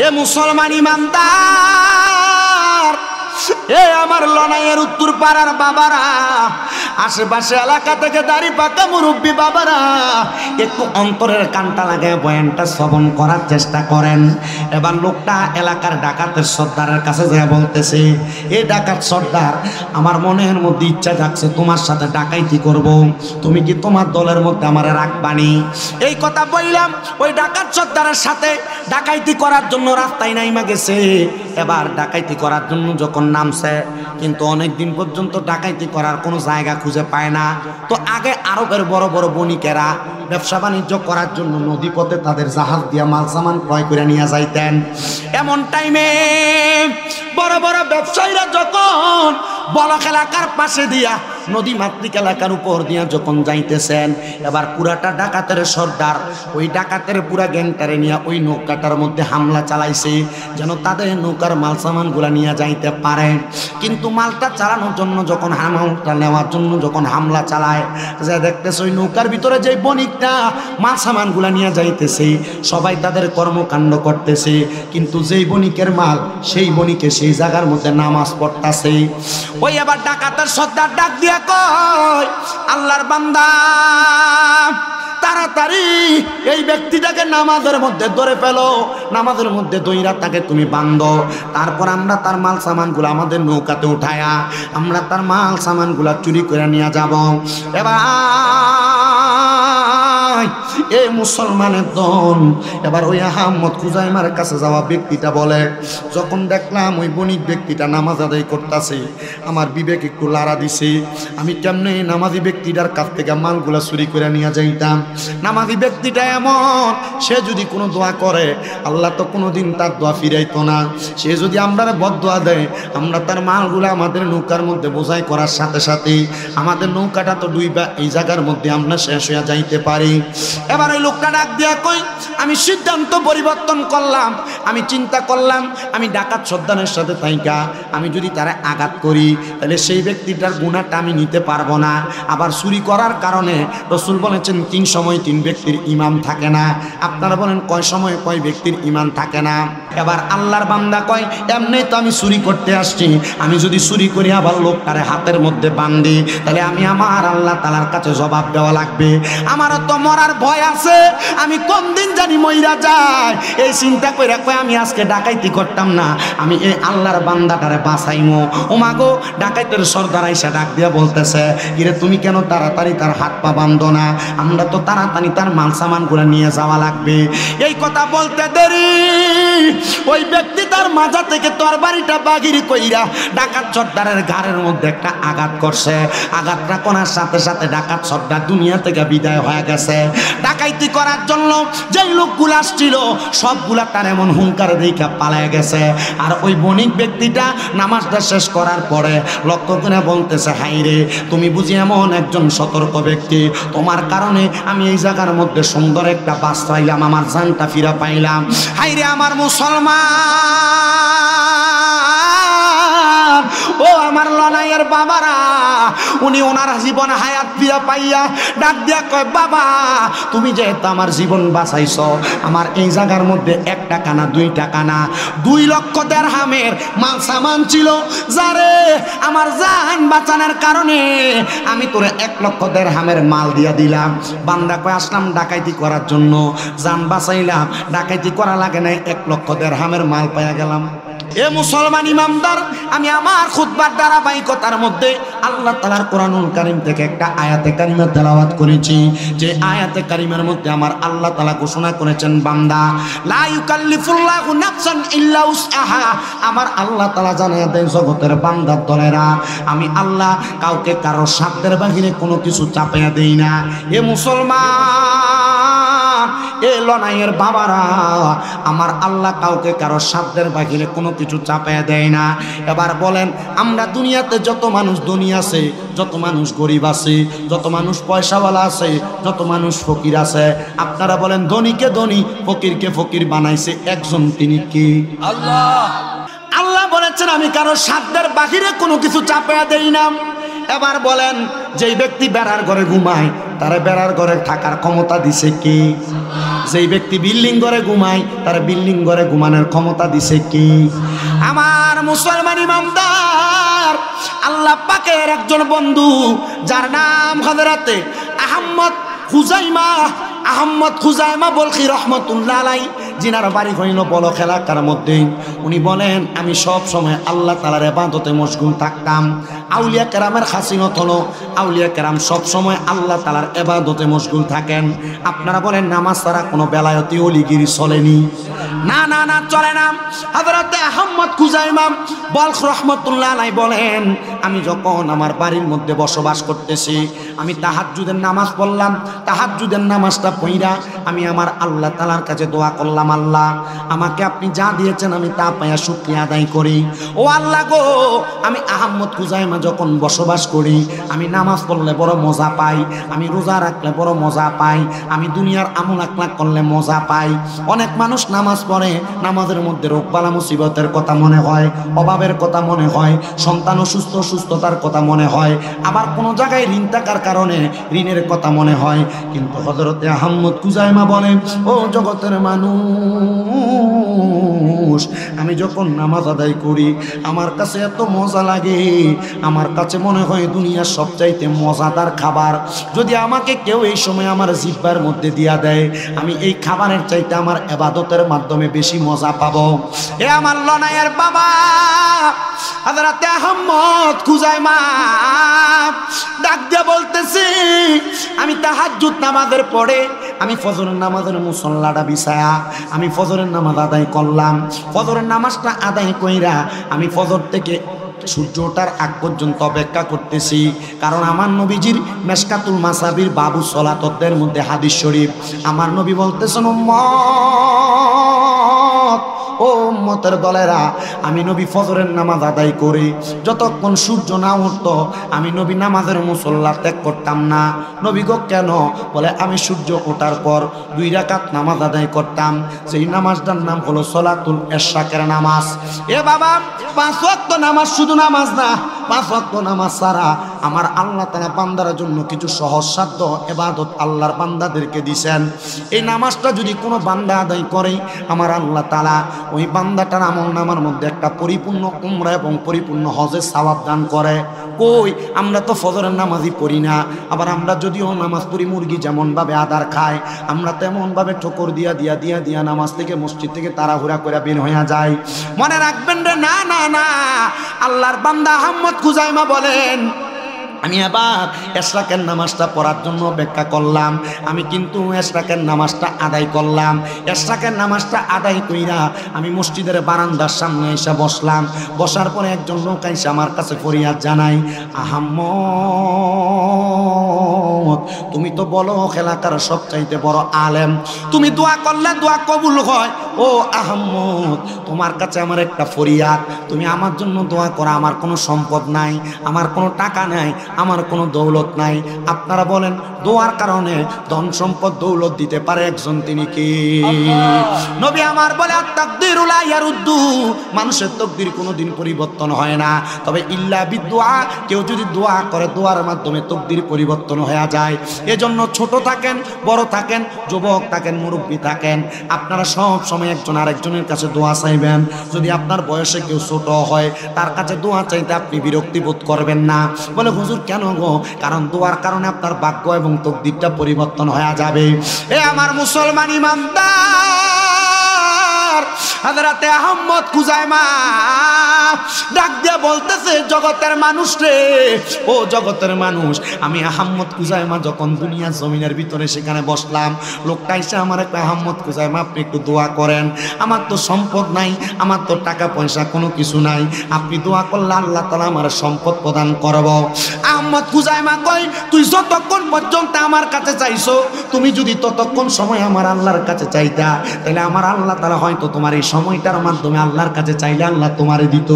এ মুসলমান ইমানদার, এ আমার লনাইয়ের উত্তর পাড়ার বাবারা, আশেপাশে এলাকা থেকে দাড়ি পাকা মুরব্বী বাবারা, একটু অন্তরের কানটা লাগায় বয়ানটা শ্রবণ করার চেষ্টা করেন। এবার লোকটা এলাকার ডাকাতের সর্দারের কাছে যা বলতেছে, এই ডাকাত সর্দার, আমার মনের মধ্যে ইচ্ছা জাগছে তোমার সাথে ডাকাইতি করব, তুমি কি তোমার দলের মধ্যে আমার রাখবানি? এই কথা বললাম, ওই ডাকাত সর্দারের সাথে ডাকাইতি করার জন্য রাস্তায় নাইমা গেছে। এবার ডাকাইতি করার জন্য যখন নামছে, কিন্তু অনেক দিন পর্যন্ত ডাকাইতি করার কোনো জায়গা খুঁজে পায় না। তো আগে আরবের বড় বড় বণিকেরা ব্যবসা বাণিজ্য করার জন্য নদীপথে তাদের জাহাজ দিয়া মাল সামান ক্রয় করে নিয়ে যাইতেন। এমন টাইমে বড় বড় ব্যবসায়ীরা যখন বলক এলাকার পাশে দিয়া নদী মাতৃক এলাকার উপর দিয়া যখন যাইতেছেন, এবার পুরাটা ডাকাতের সর্দার ওই ডাকাতের পুরা গ্যাংটারে নিয়ে ওই নৌকাটার মধ্যে হামলা চালাইছে, যেন তাদের নৌকার মাল সামানগুলা নিয়ে যাইতে পারে। কিন্তু মালটা চালানোর জন্য যখন মালটা নেওয়ার জন্য যখন হামলা চালায়, যে দেখতেছে ওই নৌকার ভিতরে যে বণিকটা মাল সামানগুলা নিয়ে যাইতেছে, সবাই তাদের কর্মকাণ্ড করতেছে, কিন্তু যেই বণিকের মাল সেই বণিকে সেই জায়গার মধ্যে নামাজ পড়তেছে। ওই আবার ডাকাতের সর্দার ডাক দিয়া কয়, আল্লাহর বান্দা, তাড়াতাড়ি এই ব্যক্তিটাকে নামাজের মধ্যে ধরে ফেলো, নামাজের মধ্যে দইরা তাকে তুমি বান্ধো, তারপর আমরা তার মাল সামানগুলো আমাদের নৌকাতে উঠায়া আমরা তার মাল সামানগুলা চুরি করে নিয়ে যাব। এবার এ মুসলমানের দন, এবার ওই আহমদ খুজাইমার কাছে যাওয়া ব্যক্তিটা বলে, যখন দেখলাম ওই বণিক ব্যক্তিটা নামাজ আদায় করতেছে, আমার বিবেক একটু লাড়া দিছে, আমি কেমনে নামাজি ব্যক্তিটার কাছ থেকে মালগুলা চুরি করে নিয়ে যাইতাম। নামাজি ব্যক্তিটা এমন, সে যদি কোনো দোয়া করে আল্লাহ তো কোনোদিন তার দোয়া ফিরাইতো না, সে যদি আমরা বদদোয়া দেয়, আমরা তার মালগুলা আমাদের নৌকার মধ্যে বোঝাই করার সাথে সাথে আমাদের নৌকাটা তো ডুইবা এই জায়গার মধ্যে আমরা শেষ হয়ে যাইতে পারি। এবার ওই লোকটা ডাক দিয়া কই, আমি সিদ্ধান্ত পরিবর্তন করলাম, আমি চিন্তা করলাম, আমি ডাকাত সর্দারের সাথে থাইকা আমি যদি তারা আঘাত করি, তাহলে সেই ব্যক্তিটার গুনাহটা আমি নিতে পারবো না। আবার চুরি করার কারণে রাসূল বলেছেন 3 সময় 3 ব্যক্তির ইমাম থাকে না। আপনারা বলেন কয় সময় কয় ব্যক্তির ইমাম থাকে না? এবার আল্লাহর বান্দা কয়, এমনি তো আমি চুরি করতে আসছি, আমি যদি চুরি করি আবার লোকটারে হাতের মধ্যে বান্ধি, তাহলে আমি আমার আল্লাহ তাআলার কাছে জবাব দেওয়া লাগবে, আমারও তো মরার ভয় আছে, আমি কোন দিন জানি মইরা যায়, এই চিন্তা কইরা কয় আমি আজকে ডাকাইতি করতাম না, আমি এই আল্লাহর বান্দাটারে বাঁচাইমো। ওমা গো, ডাকাইতের সর্দার আইসা ডাক দিয়া বলতেছে, কিরে তুমি কেন তাড়াতাড়ি তার হাত পা বাঁধো না, আমরা তো তাড়াতাড়ি তার মাল সামানগুলো নিয়ে যাওয়া লাগবে। এই কথা বলতে দেরি ওই ব্যক্তি তার মাজা থেকে তরবারিটা বাগিরি কইরা ডাকাত সর্দারের ঘাড়ের মধ্যে একটা আঘাত করছে। আঘাতটা করার সাথে সাথে ডাকাত সর্দার দুনিয়া থেকে বিদায় হয়ে গেছে। ডাকাইতি করার জন্য যেই লোকগুলো আসছিল সবগুলা তার এমন হুঙ্কার দেখা পালায় গেছে। আর ওই বণিক ব্যক্তিটা নামাজটা শেষ করার পরে লক্ষ্য করে বলতেছে, হাইরে তুমি বুঝি এমন একজন সতর্ক ব্যক্তি, তোমার কারণে আমি এই জায়গার মধ্যে সুন্দর একটা বাস পাইলাম, আমার জানটা ফিরা পাইলাম। হাইরে আমার মুসলমান, ও আমার লনাইয়ের বাবারা, উনি ওনার জীবন হায়াত ফিরা পাইয়া ডাক দিয়া কয়, বাবা তুমি যেহেতু আমার জীবন বাঁচাইছো, আমার এই জায়গার মধ্যে 1 টাকা না 2 টাকা না 2 লক্ষ দিরহামের মাল সামান ছিল, যারে আমার জান বাঁচানোর কারণে আমি তোরে 1 লক্ষ দিরহামের মাল দিয়া দিলাম। বান্দা কয়, আসলাম ডাকাইতি করার জন্য, জান বাঁচাইলাম, ডাকাইতি করা লাগে নাই, 1 লক্ষ দিরহামের মাল পাইয়া গেলাম। এ মুসলমান ইমামদার, আমি আমার খুতবার ধারাবাহিকতার মধ্যে আল্লাহ তাআলার কোরআনুল কারীম থেকে একটা আয়াতে কারিমা তেলাওয়াত করেছি, যে আয়াতে কারিমার মধ্যে আমার আল্লাহ তাআলা ঘোষণা করেছেন, বান্দা লা ইউকাল্লিফুল্লাহু নাফসান ইল্লা উসআহা। আমার আল্লাহ তাআলা জানায় দেন জগতের বান্দার দলেরা, আমি আল্লাহ কাউকে কারো সাধ্যের বাহিরে কোনো কিছু চাপাইয়া দেই না। এ মুসলমান, এ লনাইয়ের বাবারা, আমার আল্লাহ কাউকে কারো সাধ্যের বাহিরে কোনো কিছু চাপাইয়া দেয় না। এবার বলেন, আমরা দুনিয়াতে যত মানুষ ধনী আছে, যত মানুষ গরিব আছে, যত মানুষ পয়সাওয়ালা আছে, যত মানুষ ফকির আছে, আপনারা বলেন ধনীকে ধনী ফকিরকে ফকির বানাইছে একজন, তিনি কি? আল্লাহ। আল্লাহ বলেছেন, আমি কারো সাধ্যের বাহিরে কোনো কিছু চাপাইয়া দেই না। এবার বলেন, যেই ব্যক্তি বেড়ার ঘরে ঘুমায় তারা বেড়ার ঘরে থাকার ক্ষমতা দিছে কি? যেই ব্যক্তি বিল্ডিং ঘরে ঘুমায় তারা বিল্ডিং ঘরে ঘুমানোর ক্ষমতা দিছে কি? আমার মুসলমান ইমানদার, আল্লাহ পাকের একজন বন্ধু যার নাম হযরতে আহমদ খুজাইমা বলখি রহমতুল্লাহ আলাই, জিনার বাড়ি হইল বলখ এলাকার মধ্যে। উনি বলেন, আমি সব সময় আল্লাহ তাআলার ইবাদতে মশগুল থাকতাম। আউলিয়া কেরামের খাসিনত হলো আউলিয়া কেরাম সব সময় আল্লাহ তাআলার ইবাদতে মশগুল থাকেন। আপনারা বলেন নামাজ ছাড়া কোনো বেলায়েতি ওলিগিরি চলেনি? না না না, চলে না। হযরতে আহমদ খুজাইমা বলখ রহমতুল্লাহ আলাই বলেন, আমি যখন আমার বাড়ির মধ্যে বসবাস করতেছি, আমি তাহাজ্জুদের নামাজ পড়লাম। তাহাজ্জুদের নামাজটা পড়া আমি আমার আল্লাহ তাআলার কাছে দোয়া করলাম, আল্লাহ আমাকে আপনি যা দিয়েছেন আমি তা পাইয়া শুকরিয়া আদায় করি। ও আল্লাহ গো, আমি আহমদ খুজাইমা যখন বসবাস করি, আমি নামাজ পড়লে বড় মজা পাই, আমি রোজা রাখলে বড় মজা পাই, আমি দুনিয়ার আমল আকলাক করলে মজা পাই। অনেক মানুষ নামাজ পড়ে, নামাজের মধ্যে রোগবালা মুসিবতের কথা মনে হয়, অভাবের কথা মনে হয়, সন্তান অসুস্থতার কথা মনে হয়, আবার কোনো জায়গায় ঋণ থাকার কারণে ঋণের কথা মনে হয়। কিন্তু হযরতে আহমদ খুজাইমা বলেন, ও জগতের মানুষ, আমি যখন নামাজ আদায় করি আমার কাছে এত মজা লাগে, আমার কাছে মনে হয় দুনিয়ার সবচাইতে মজাদার খাবার যদি আমাকে কেউ এই সময় আমার জিহ্বার মধ্যে দিয়া দেয়, আমি এই খাবারের চাইতে আমার ইবাদতের মাধ্যমে বেশি মজা পাবো। এ আমার লনায়ের বাবা হযরতে আহমদ খুজাইমা ডাক দিয়ে বলতেছি, আমি তাহাজ্জুদ নামাজের পরে আমি ফজরের নামাজের মুসল্লাটা বিছায়া আমি ফজরের নামাজ আদায় করলাম। ফজরের নামাজটা আদায় কইরা আমি ফজর থেকে সূর্য ওঠার আগ পর্যন্ত অপেক্ষা করতেছি, কারণ আমার নবীজির মেশকাতুল মাসাবির বাবু সলাতদের মধ্যে হাদিস শরীফ, আমার নবী বলতেছেন, উম্মত ও উম্মতের দলেরা, আমি নবী ফজরের নামাজ আদায় করি, যতক্ষণ সূর্য না উঠতো আমি নবী নামাজের মুসল্লা ত্যাগ করতাম না। নবী গো কেন? বলে আমি সূর্য ওঠার পর 2 রাকাত নামাজ আদায় করতাম, সেই নামাজটার নাম হলো সলাতুল ইশরাকের নামাজ। এ বাবা, 5 ওয়াক্ত নামাজ শুধু নামাজ না, 5 ওয়াক্ত নামাজ ছাড়া আমার আল্লাহ তাআলা বান্দার জন্য কিছু সহজসাধ্য ইবাদত আল্লাহর বান্দাদেরকে দিবেন। এই নামাজটা যদি কোনো বান্দা আদায় করে, আমার আল্লাহ তাআলা ওই বান্দাটার আমলনামার মধ্যে একটা পরিপূর্ণ উমরা এবং পরিপূর্ণ হজের সওয়াব দান করে। কই, আমরা তো ফজরের নামাজই পড়ি না, আবার আমরা যদিও নামাজ পড়ি মুরগি যেমন ভাবে আদার খায়, আমরা তেমন ভাবে ঠোকর দিয়া নামাজ থেকে মসজিদ থেকে তাড়াহুড়া করে বের হয়ে যায়। মনে রাখবেন রে, না না না, আল্লাহর বান্দা আহমদ খুজাইমা বলেন, আমি আবার ইশরাকের নামাজটা পড়ার জন্য অপেক্ষা করলাম, আমি কিন্তু ইশরাকের নামাজটা আদায় করলাম। ইশরাকের নামাজটা আদায় কইরা আমি মসজিদের বারান্দার সামনে এসে বসলাম। বসার পরে একজন লোক এসে আমার কাছে ফরিয়াদ জানাই, আহমদ তুমি তো বলো এলাকার সবচাইতে বড় আলেম, তুমি দোয়া করলে দোয়া কবুল হয়। ও আহমদ, তোমার কাছে আমার একটা ফরিয়াদ, তুমি আমার জন্য দোয়া করো। আমার কোনো সম্পদ নাই, আমার কোনো টাকা নাই, আমার কোনো দৌলত নাই। আপনারা বলেন, দোয়ার কারণে ধন সম্পদ দৌলত দিতে পারে একজন, তিনি কি? নবী আমার বলে, আত-তাকদীরু লা ইয়ারুদ্দু, মানুষের তাকদীর কোনোদিন পরিবর্তন হয় না, তবে ইল্লা বিদুআ, কেউ যদি দোয়া করে দোয়ার মাধ্যমে তাকদীর পরিবর্তন হয়ে যায়। এজন্য ছোট থাকেন, বড় থাকেন, যুবক থাকেন, মুরব্বী থাকেন, আপনারা সব সময় একজন আরেকজনের কাছে দোয়া চাইবেন। যদি আপনার বয়সে কেউ ছোট হয়, তার কাছে দোয়া চাইতে আপনি বিরক্তি বোধ করবেন না। বলে, হুজুর কেন গো? কারণ দোয়ার কারণে আপনার ভাগ্য এবং তাকদীরটা পরিবর্তন হয়ে যাবে। এ আমার মুসলমান ইমানদার, হযরতে আহমদ খুজাইমা ডাক দিয়ে বলতেছে, জগতের মানুষ রে, ও জগতের মানুষ, আমি আহমদ খুজাইমা যখন দুনিয়া জমিনের ভিতরে সেখানে বসলাম, লোকটা এসে আমার একটা, আহমদ খুজাইমা আপনি একটু দোয়া করেন, আমার তো সম্পদ নাই, আমার তো টাকা পয়সা কোনো কিছু নাই, আপনি দোয়া করলে আল্লাহ তাআলা আমার সম্পদ প্রদান করব। আহমদ খুজাইমা কই, তুই যতক্ষণ পর্যন্ত আমার কাছে চাইছো, তুমি যদি ততক্ষণ সময় আমার আল্লাহর কাছে চাইতা, তাহলে আমার আল্লাহ তাআলা হয়তো তোমার তোমার এই সময়টার মাধ্যমে আল্লাহর কাছে চাইলে আল্লাহ তোমারে দিত,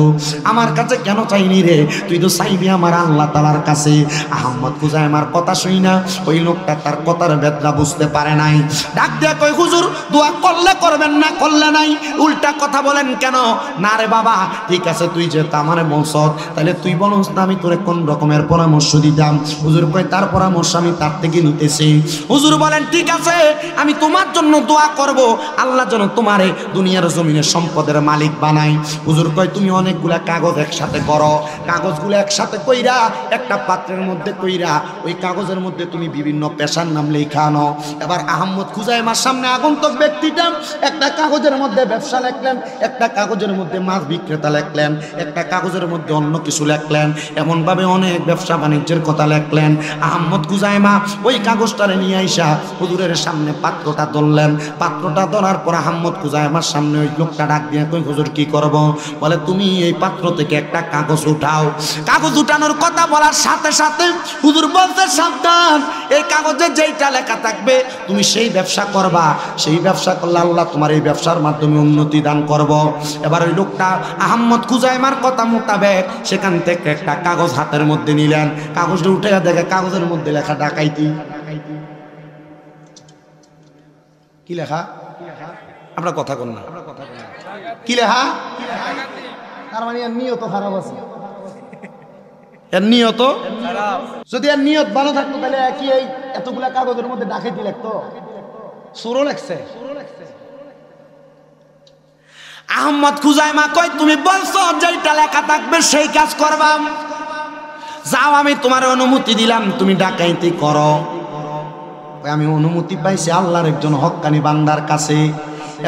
আমার কাছে কেন চাইনি রে? তুই তো চাইবি আমার আল্লাহ তাআলার কাছে। আহমদ খুজাইমার কথা শুই না ওই লোকটা তার কথার বেদনা বুঝতে পারে নাই। ডাক দিয়া কই, হুজুর দোয়া করলে করবেন না করলে নাই, উল্টা কথা বলেন কেন? না রে বাবা, ঠিক আছে তুই যে আমারে বলছ, তাহলে তুই বলস না আমি তোরে কোন রকমের পরামর্শ দিতাম? হুজুর কই, তার পরামর্শ আমি তার থেকে নিতেছি। হুজুর বলেন, ঠিক আছে আমি তোমার জন্য দোয়া করব, আল্লাহ যেন তোমারে দুনিয়ার জমিনের সম্পদের মালিক বানাই। হুজুর কয়, তুমি অনেকগুলা কাগজ একসাথে করো, কাগজগুলো একসাথে কইরা একটা পাত্রের মধ্যে কইরা ওই কাগজের মধ্যে তুমি বিভিন্ন পেশার নাম লেখা আনো। এবার আহমদ খুজাইমার সামনে আগন্তুক ব্যক্তিটা একটা কাগজের মধ্যে ব্যবসা লিখলেন, একটা কাগজের মধ্যে মাছ বিক্রেতা লিখলেন, একটা কাগজের মধ্যে অন্য কিছু লিখলেন, এমনভাবে অনেক ব্যবসা বাণিজ্যের কথা লিখলেন। আহমদ খুজাইমা ওই কাগজটারে নিয়ে আইসা হুজুরের সামনে পাত্রটা ধরলেন। পাত্রটা ধরার পর আহমদ খুজাইমার সামনে ওই লোকটা ডাক দিয়ে কই, হুজুর কি করব? বলে, তুমি এই পাত্র থেকে একটা কাগজ উঠাও। কাগজ উঠানোর কথা বলার সাথে সাথে হুজুর বলতে, সাবধান, এই কাগজে যেইটা লেখা থাকবে তুমি সেই ব্যবসা করবা, সেই ব্যবসা করলে আল্লাহ তোমার এই ব্যবসার মাধ্যমে উন্নতি দান করব। এবার ওই লোকটা আহমদ খুজাইমার কথা মোতাবেক সেখান থেকে একটা কাগজ হাতের মধ্যে নিলেন। কাগজটা উঠে দেখে কাগজের মধ্যে লেখা ডাকাইতি। কি লেখা? আমরা কথা কন না, কি লেখা? তার মানে এর নিয়ত খারাপ আছে, এর নিয়ত খারাপ। যদি এর নিয়ত ভালো থাকতো তাহলে কি এই এতগুলা কাগজের মধ্যে ডাকাইতি লিখতো? সুরো লেখছে। আহমদ খুজাইমা কই, তুমি বলছো যেটা লেখা থাকবে সেই কাজ করবা, যাও আমি তোমার অনুমতি দিলাম, তুমি ডাকাইতি করো। আমি অনুমতি পাইছি আল্লাহর একজন হক্কানি বান্দার কাছে।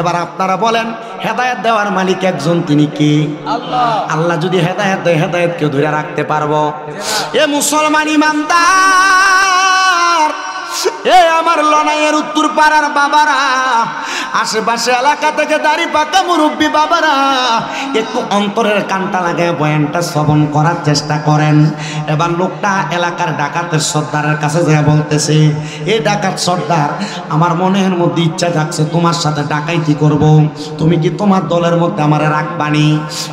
এবার আপনারা বলেন, হেদায়েত দেওয়ার মালিক একজন, তিনি কি? আল্লাহ। আল্লাহ যদি হেদায়েত দেয়, হেদায়েতকে ধরে রাখতে পারবো? এ মুসলমান ইমানদার, এ আমার লনাইয়ের উত্তর পাড়ার বাবারা, আশেপাশে এলাকা থেকে দাড়ি পাকা মুরব্বী বাবারা, একটু অন্তরের কানটা লাগায় বয়ানটা শ্রবণ করার চেষ্টা করেন। এবার লোকটা এলাকার ডাকাতের সর্দারের কাছে যা বলতেছে, এই ডাকাত সর্দার, আমার মনের মধ্যে ইচ্ছা জাগছে তোমার সাথে ডাকাইতি করব, তুমি কি তোমার দলের মধ্যে আমারে রাখবানি?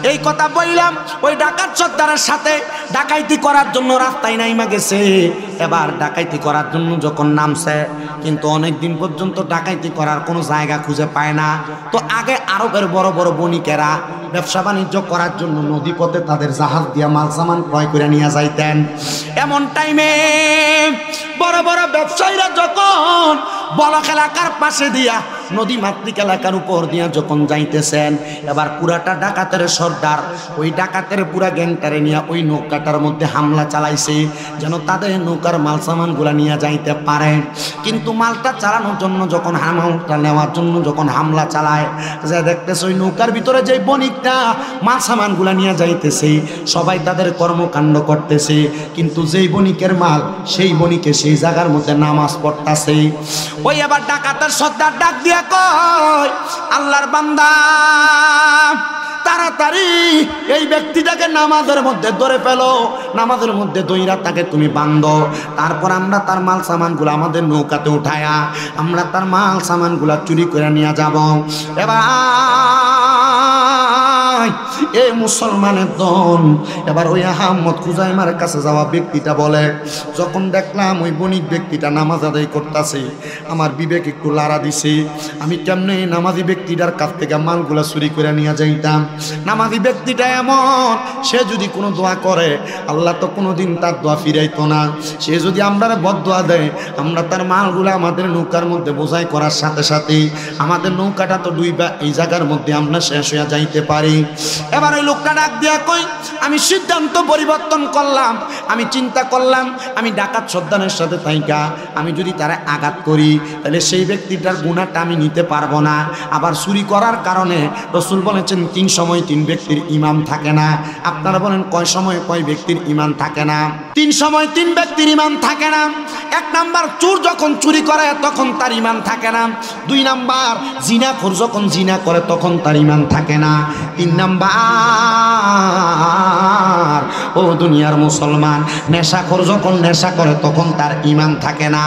এই কথা বললাম, ওই ডাকাত সর্দারের সাথে ডাকাইতি করার জন্য রাস্তায় নাইমা গেছে। এবার ডাকাইতি করার জন্য যখন নামছে, কিন্তু অনেক দিন পর্যন্ত ডাকাইতি করার কোনো জায়গা খুঁজে পায় না। তো আগে আরবের বড় বড় বণিকেরা ব্যবসা বাণিজ্য করার জন্য নদীপথে তাদের জাহাজ দিয়া মাল সামান ক্রয় করে নিয়ে যাইতেন। এমন টাইমে বড় বড় ব্যবসায়ীরা যখন বলক এলাকার পাশে দিয়া নদী মাতৃক এলাকার উপর দিয়া যখন যাইতেছেন, এবার পুরাটা ডাকাতের সর্দার ওই ডাকাতের পুরা গ্যাংটারে নিয়ে ওই নৌকাটার মধ্যে হামলা চালাইছে, যেন তাদের নৌকার মাল সামানগুলা নিয়ে যাইতে পারে। কিন্তু মালটা চালানোর জন্য যখন মালটা নেওয়ার জন্য যখন হামলা চালায়, যে দেখতেছে ওই নৌকার ভিতরে যে বণিকটা মাল সামানগুলা নিয়ে যাইতেছে, সবাই তাদের কর্মকাণ্ড করতেছে, কিন্তু যেই বণিকের মাল সেই বণিকে সেই জায়গার মধ্যে নামাজ পড়তেছে। ওই আবার ডাকাতের সর্দার ডাক দিয়া কয়, আল্লাহর বান্দা, তাড়াতাড়ি এই ব্যক্তিটাকে নামাজের মধ্যে ধরে ফেলো, নামাজের মধ্যে দইরা তাকে তুমি বান্ধো, তারপর আমরা তার মাল সামানগুলো আমাদের নৌকাতে উঠায়া আমরা তার মাল সামানগুলা চুরি করে নিয়ে যাব। এবার এ মুসলমানের দন, এবার ওই আহমদ খুজাইমার কাছে যাওয়া ব্যক্তিটা বলে, যখন দেখলাম ওই বণিক ব্যক্তিটা নামাজ আদায় করতেছে, আমার বিবেক একটু লাড়া দিছে, আমি কেমনে নামাজি ব্যক্তিটার কাছ থেকে মালগুলা চুরি করে নিয়ে যাইতাম? নামাজি ব্যক্তিটা এমন, সে যদি কোনো দোয়া করে আল্লাহ তো কোনোদিন তার দোয়া ফিরাইতো না। সে যদি আমরা বদদোয়া দেয়, আমরা তার মালগুলো আমাদের নৌকার মধ্যে বোঝাই করার সাথে সাথে আমাদের নৌকাটা তো ডুইবা এই জায়গার মধ্যে আমরা শেষ হয়ে যাইতে পারি। এবার ওই লোকটা ডাক দিয়া কই, আমি সিদ্ধান্ত পরিবর্তন করলাম, আমি চিন্তা করলাম, আমি ডাকাত সর্দারের সাথে থাইকা আমি যদি তারা আঘাত করি তাহলে সেই ব্যক্তিটার গুনাহটা আমি নিতে পারবো না। আবার চুরি করার কারণে রাসূল বলেছেন 3 সময় 3 ব্যক্তির ইমাম থাকে না। আপনারা বলেন কয় সময় কয় ব্যক্তির ইমাম থাকে না? 3 সময় 3 ব্যক্তির ইমাম থাকে না। 1 নাম্বার, চোর যখন চুরি করে তখন তার ইমান থাকে না। 2 নাম্বার, জিনাখোর যখন জিনা করে তখন তার ইমান থাকে না। 3 নাম্বার, আমার ও দুনিয়ার মুসলমান, নেশাখোর যখন নেশা করে তখন তার ঈমান থাকে না।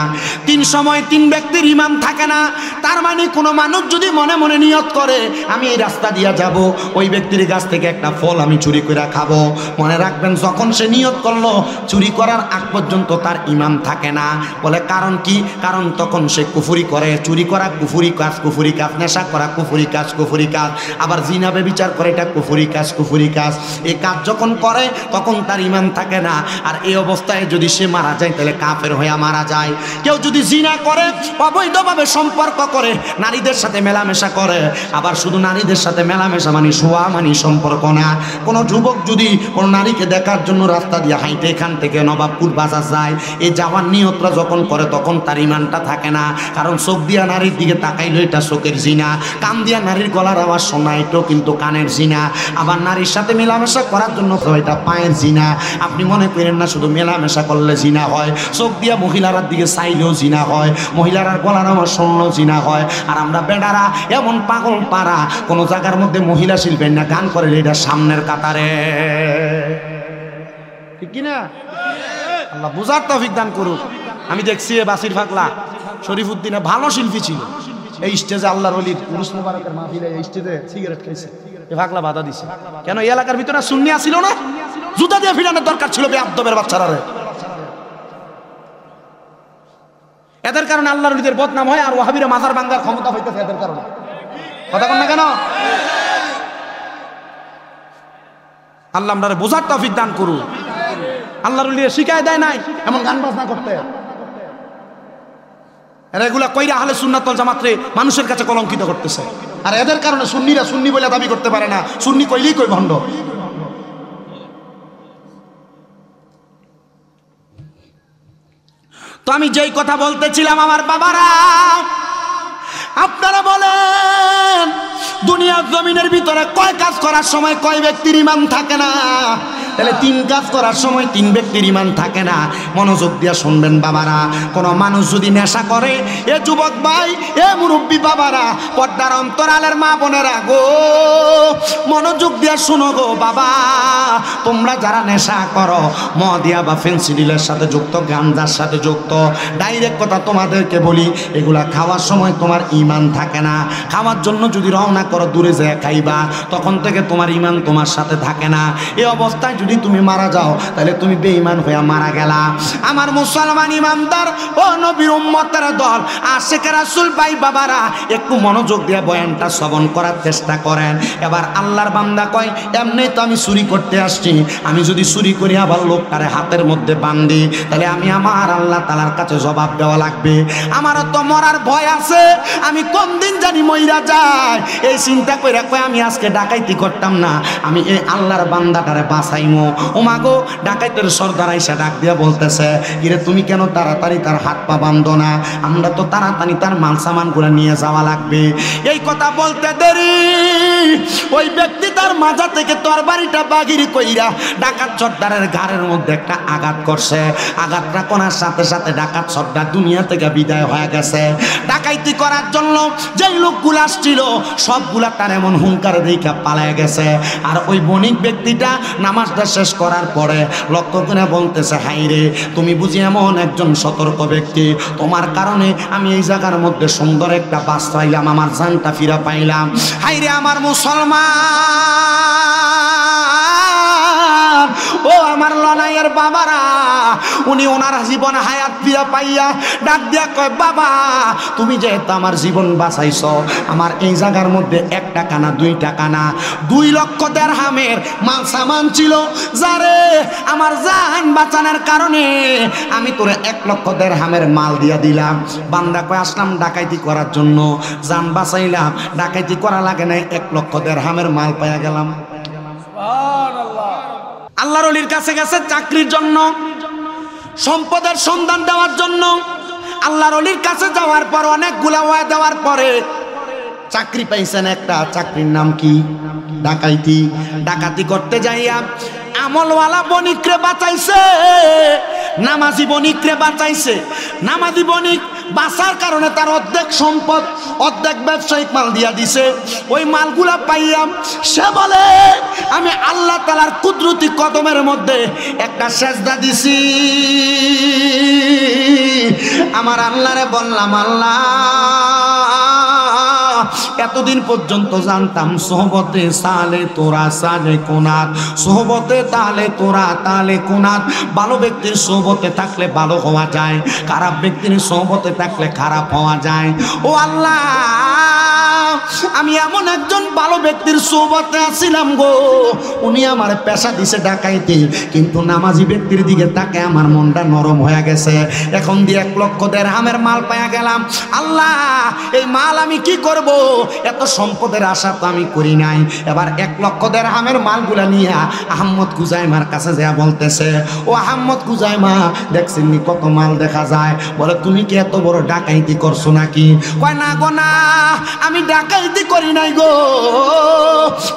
তিন সময় তিন ব্যক্তির ঈমান থাকে না। তার মানে কোনো মানুষ যদি মনে মনে নিয়ত করে আমি এই রাস্তা দিয়া যাব, ওই ব্যক্তির কাছ থেকে একটা ফল আমি চুরি করে খাবো, মনে রাখবেন যখন সে নিয়ত করলো চুরি করার আগ পর্যন্ত তার ঈমান থাকে না। বলে কারণ কি? কারণ তখন সে কুফরি করে। চুরি করা কুফরি কাজ, কুফরি কাজ। নেশা করা কুফরি কাজ, কুফরি কাজ। আবার জিনা ব্যভিচার করে, এটা কুফরি কাজ, কুফরি কাজ। এই কাজ যখন করে তখন তার ঈমান থাকে না। আর এই অবস্থায় যদি সে মারা যায় তাহলে কাফের হয়ে মারা যায়। কেউ যদি জিনা করে, অবৈধভাবে সম্পর্ক করে, নারীদের সাথে মেলামেশা করে, আবার শুধু নারীদের সাথে মেলামেশা মানে শোয়া মানে সম্পর্ক না। কোনো যুবক যদি কোনো নারীকে দেখার জন্য রাস্তা দিয়ে হাইটে এখান থেকে নবাবপুর বাজার যায়, এই যাওয়ার নিয়তটা যখন করে তখন তার ঈমানটা থাকে না। কারণ চোখ দিয়া নারীর দিকে তাকাইলে এটা চোখের জিনা, কান দিয়া নারীর গলার আওয়াজ শোনা এটাও কিন্তু কানের জিনা, আবার নারীর সাথে মেলামেশা করার জন্য এটা পায়ের জিনা। আপনি মনে করেন না শুধু মেলামেশা করলে জিনা হয়, চোখ দিয়া মহিলার দিকে চাইলেও জিনা হয়, মহিলার গলার আওয়াজ শুনলেও জিনা হয়। আর আমরা বেডারা এমন পাগল পাড়া, কোনো জায়গার মধ্যে মহিলা শিল্পের না গান করে এটা সামনের কাতারে, ঠিক কিনা? আল্লাহ বুঝার তৌফিক দান করুক। আমি দেখছি বাসির ফাকলা শরীফুদ্দিনে ভালো শিল্পী ছিল, এই স্টেজে আল্লাহর ওলির উরুস মুবারকের মাহফিলে এই স্টেজে সিগারেট খাইছে, এই ফাকলা বাধা দিছে। কেন? এই এলাকার ভিতরে সুন্নি ছিল না, জুতা দিয়ে ফিরানোর দরকার ছিল বেয়াদবের বাচ্চারা। এদের কারণে আল্লাহর ওলিদের বদনাম হয়, আর ওয়াহাবিরা মাজার ভাঙার ক্ষমতা হইতেছে এদের কারণে। কথা বল না কেন? আল্লাহ আমরা বোঝার তৌফিক দান করুন। আল্লাহর ওলিরা শিখায় দেয় নাই এমন গান বাজনা করতে। এরা এগুলা কইরা আহলে সুন্নাত ওয়াল জামাতরে মানুষের কাছে কলঙ্কিত করতেছে। আর এদের কারণে সুন্নিরা সুন্নি বলে দাবি করতে পারে না, সুন্নি কইলেই কই ভণ্ড। তো আমি যেই কথা বলতেছিলাম আমার বাবারা, আপনারা বলেন দুনিয়ার জমিনের ভিতরে কয় কাজ করার সময় কয় ব্যক্তির ঈমান থাকে না? তাহলে তিন কাজ করার সময় তিন ব্যক্তির ঈমান থাকে না। মনোযোগ দিয়ে শুনবেন বাবারা, কোনো মানুষ যদি নেশা করে, এ যুবক ভাই, এ মুরব্বী বাবারা, পর্দার অন্তরালের মা বোনেরা গো, মনোযোগ দিয়ে শুনো গো বাবা, তোমরা যারা নেশা করো, মদিয়া বা ফেন্সিডিলের সাথে যুক্ত, গাঞ্জার সাথে যুক্ত, ডাইরেক্ট কথা তোমাদেরকে বলি, এগুলা খাওয়ার সময় তোমার ঈমান থাকে না। খাওয়ার জন্য যদি রওনা করো, দূরে যায় খাইবা, তখন থেকে তোমার ঈমান তোমার সাথে থাকে না। এই অবস্থায় যদি তুমি মারা যাও তাহলে তুমি বেঈমান হয়ে মারা গেলা। আমার মুসলমান ইমানদার ও নবীর উম্মতের দল, আশিক রাসূল ভাই বাবারা, একটু মনোযোগ দিয়ে বয়ানটা শ্রবণ করার চেষ্টা করেন। এবার আল্লাহর বান্দা কয়, এমনি তো আমি চুরি করতে আসছি, আমি যদি চুরি করি আবার লোকটারে হাতের মধ্যে বান্ধি, তাহলে আমি আমার আল্লাহ তাআলার কাছে জবাব দেওয়া লাগবে। আমারও তো মরার ভয় আছে, আমি কোন দিন জানি মইরা যাই, এই চিন্তা কইরা কয় আমি আজকে ডাকাইতি করতাম না, আমি এই আল্লাহর বান্দাটারে বাঁচাইমু। ওমা গো, ডাকাইতের সর্দার আইসা ডাক দিয়া বলতেছে, কিরে তুমি কেন তাড়াতাড়ি তার হাত পা বাঁধো না? আমরা তো তাড়াতাড়ি তার মাল সামান গুলো নিয়ে যাওয়া লাগবে। এই কথা বলতে দেরি, ওই ব্যক্তি তার মাজা থেকে তরবারিটা বাগিরি কইরা ডাকাত সর্দারের ঘাড়ের মধ্যে একটা আঘাত করছে। আঘাতটা করার সাথে সাথে ডাকাত সর্দার দুনিয়া থেকে বিদায় হয়ে গেছে। ডাকাইতি করার জন্য যেই লোকগুলো আসছিল সবগুলা তার এমন হুঙ্কারে দেখা পালায় গেছে। আর ওই বণিক ব্যক্তিটা নামাজটা শেষ করার পরে লক্ষ্য করে বলতেছে, হাই রে, তুমি বুঝি এমন একজন সতর্ক ব্যক্তি, তোমার কারণে আমি এই জায়গার মধ্যে সুন্দর একটা বাস পাইলাম, আমার জানটা ফিরা পাইলাম। হাই রে আমার মুসলমান, ও আমার লনাইয়ের বাবারা, উনি ওনার জীবন হায়াত ফিরা পাইয়া ডাক দিয়া কয়, বাবা তুমি যেহেতু আমার জীবন বাঁচাইছ, আমার এই জায়গার মধ্যে 1 টাকা না 2 টাকা না 2 লক্ষ দিরহামের মাল সামান ছিল, যারে আমার জান বাঁচানোর কারণে আমি তোরে 1 লক্ষ দিরহামের মাল দিয়া দিলাম। বান্দা কয়, আসলাম ডাকাইতি করার জন্য, জান বাঁচাইলাম, ডাকাইতি করা লাগে নাই, 1 লক্ষ দিরহামের মাল পাইয়া গেলাম। আল্লাহর ওলির কাছে গেছে চাকরির জন্য, সম্পদের সন্ধান দেওয়ার জন্য। আল্লাহর ওলির কাছে যাওয়ার পর অনেকগুলা ওয়াদা দেওয়ার পরে চাকরি পাইছেন একটা। চাকরির নাম কি? ডাকাইতি। ডাকাতি করতে যাইয়া আমলওয়ালা বণিকরে বাঁচাইছে, নামাজি বণিকরে বাঁচাইছে। নামাজি বণিক বাঁচার কারণে তার অর্ধেক সম্পদ অর্ধেক ব্যবসায়িক মাল দিয়া দিছে। ওই মালগুলা পাইয়া সে বলে আমি আল্লাহ তাআলার কুদরতি কদমের মধ্যে একটা সেজদা দিছি। আমার আল্লাহরে বললাম, আল্লাহ এতদিন পর্যন্ত জানতাম সোহবতে সালে তোরা সালে কোনাত, সোহবতে তালে তোরা তালে কোনাত। ভালো ব্যক্তির সোহবতে থাকলে ভালো হওয়া যায়, খারাপ ব্যক্তির সোহবতে থাকলে খারাপ হওয়া যায়। ও আল্লাহ, আমি এমন একজন ভালো ব্যক্তির সোহবতে আছিলাম গো, উনি আমার পেশা দিছে ডাকাইতে, কিন্তু নামাজি ব্যক্তির দিকে তাকে আমার মনটা নরম হয়ে গেছে। এখন দিয়ে 1 লক্ষ দিরহামের মাল পাইয়া গেলাম। আল্লাহ এই মাল আমি কি করব? এত সম্পদের আশা তো আমি করি নাই। এবার 1 লক্ষ দিরহামের মালগুলা নিয়ে আহমদ কুজাইমার কাছে যা বলতেছে, ও আহমদ কুজাইমা দেখছেন নি কত মাল দেখা যায়? বলে তুমি কি এত বড় ডাকাইতি করছো নাকি? কয় না গো না, আমি ডাকাইতি করি নাই গো।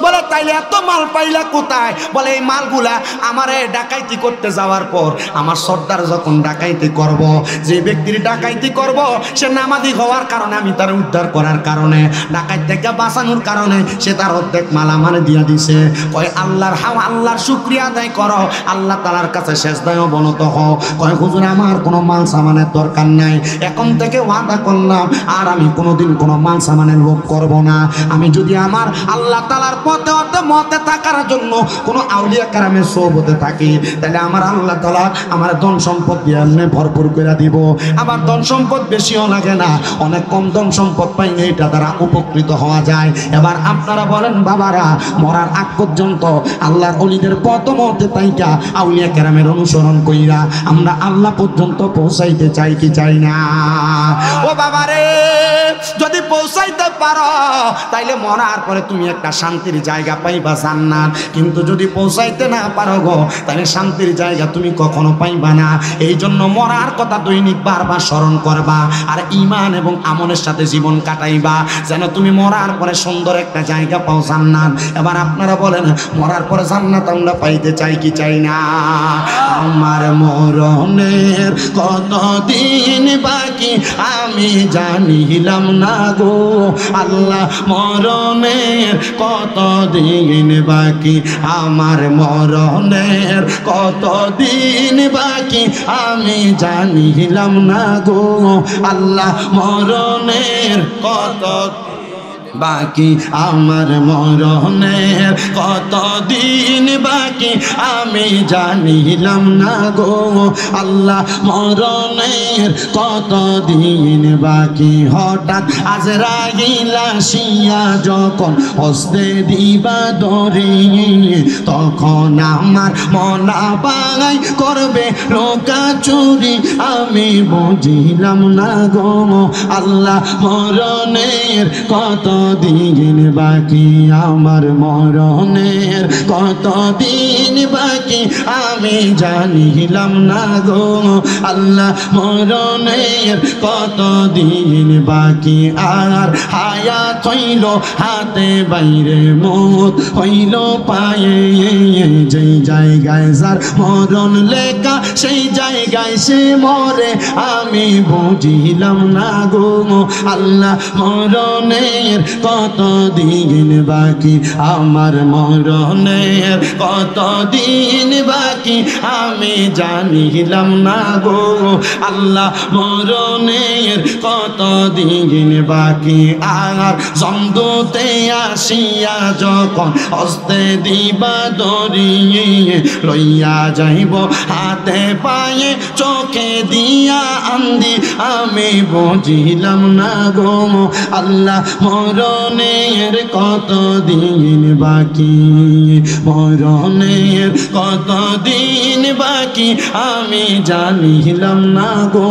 বলে তাইলে এত মাল পাইলা কোথায়? বলে এই মালগুলা আমারে ডাকাইতি করতে যাওয়ার পর আমার সর্দার যখন ডাকাইতি করব, যে ব্যক্তির ডাকাইতি করব সে নামাজি হওয়ার কারণে আমি তার উদ্ধার করার কারণে, ডাকাইত থেকে বাঁচানোর কারণে সে তার অর্ধেক মাল আমারে দিয়া দিছে। কয় আল্লাহর শুকরিয়া আদায় করো, আল্লাহ তাআলার কাছে সেজদায় অবনত হও। কয় হুজুর আমার কোনো মাল সামানের দরকার নাই, এখন থেকে ওয়াদা করলাম আর আমি কোনোদিন কোনো মাল সামানের লোভ করব না। আমি যদি আমার আল্লাহ তাআলার পথে মতে থাকার জন্য কোনো আউলিয়া কারামের সোহবতে থাকি, তাহলে আমার আল্লাহ তাআলা আমার ধন সম্পদ দিয়ে এমনি ভরপুর করে দিব। আমার ধন সম্পদ বেশিও লাগে না, অনেক কম ধন সম্পদ পাইলে এটা দ্বারা উপকৃত হওয়া যায়। এবার আপনারা বলেন বাবারা, মরার আগ পর্যন্ত আল্লাহর ওলিদের পথ মতে তাইকা আউলিয়া কেরামের অনুসরণ কইরা আমরা আল্লাহ পর্যন্ত পৌঁছাইতে চাই কি চাই না? ও বাবারে, যদি পৌঁছাইতে পারো তাইলে মরার পরে তুমি একটা শান্তির জায়গা পাইবা জান্নাত। কিন্তু যদি পৌঁছাইতে না পারো গো, তাহলে শান্তির জায়গা তুমি কখনো পাইবা না। এই জন্য মরার কথা দৈনিক বারবার স্মরণ করবা আর ঈমান এবং আমলের সাথে জীবন কাটাইবা, যেন তুমি মরার পরে সুন্দর একটা জায়গা পাও জান্নাত। এবার আপনারা বলেন মরার পরে জান্নাত আমরা পাইতে চাই কি চাই না? আমার মরণের কতদিন বাকি আমি জানিলাম না গো আল্লাহ, মরণের কতদিন বাকি, আমার মরণের কতদিন বাকি আমি জানিলাম না গো আল্লাহ, মরণের কত বাকি, আমার মরণের কতদিন বাকি আমি জানিলাম না গো আল্লাহ, মরণের কতদিন বাকি। হঠাৎ আজরাইল আসিয়া যখন হস্তে দিবা ধরে, তখন আমার মনা বাঙাই করবে লোকা চুরি আমি বুঝিলাম না গো আল্লাহ, মরণের কতদিন বাকি, আমার মরণের কতদিন বাকি আমি জানিলাম না গো আল্লাহ, মরণের কতদিন বাকি। আর হায়াত হইল হাতে বাইরে, মত হইল পায়ে, যেই জায়গায় যার মরণ লেখা সেই জায়গায় সে মরে আমি বুঝিলাম না গো আল্লাহ, মরণের কতদিন বাকি, আমার মরণের কতদিন বাকি আমি জানিলাম না গো আল্লাহ, মরণের কতদিন বাকি। আর জমদূতে আসিয়া যখন হস্তে দিবা ধরিয়ে, লইয়া যাইব হাতে পায়ে চোখে দিয়া আন্দি আমি বুঝিলাম না গো আল্লাহ, মরণের কতদিন বাকি, মরণের কতদিন বাকি আমি জানিলাম না গো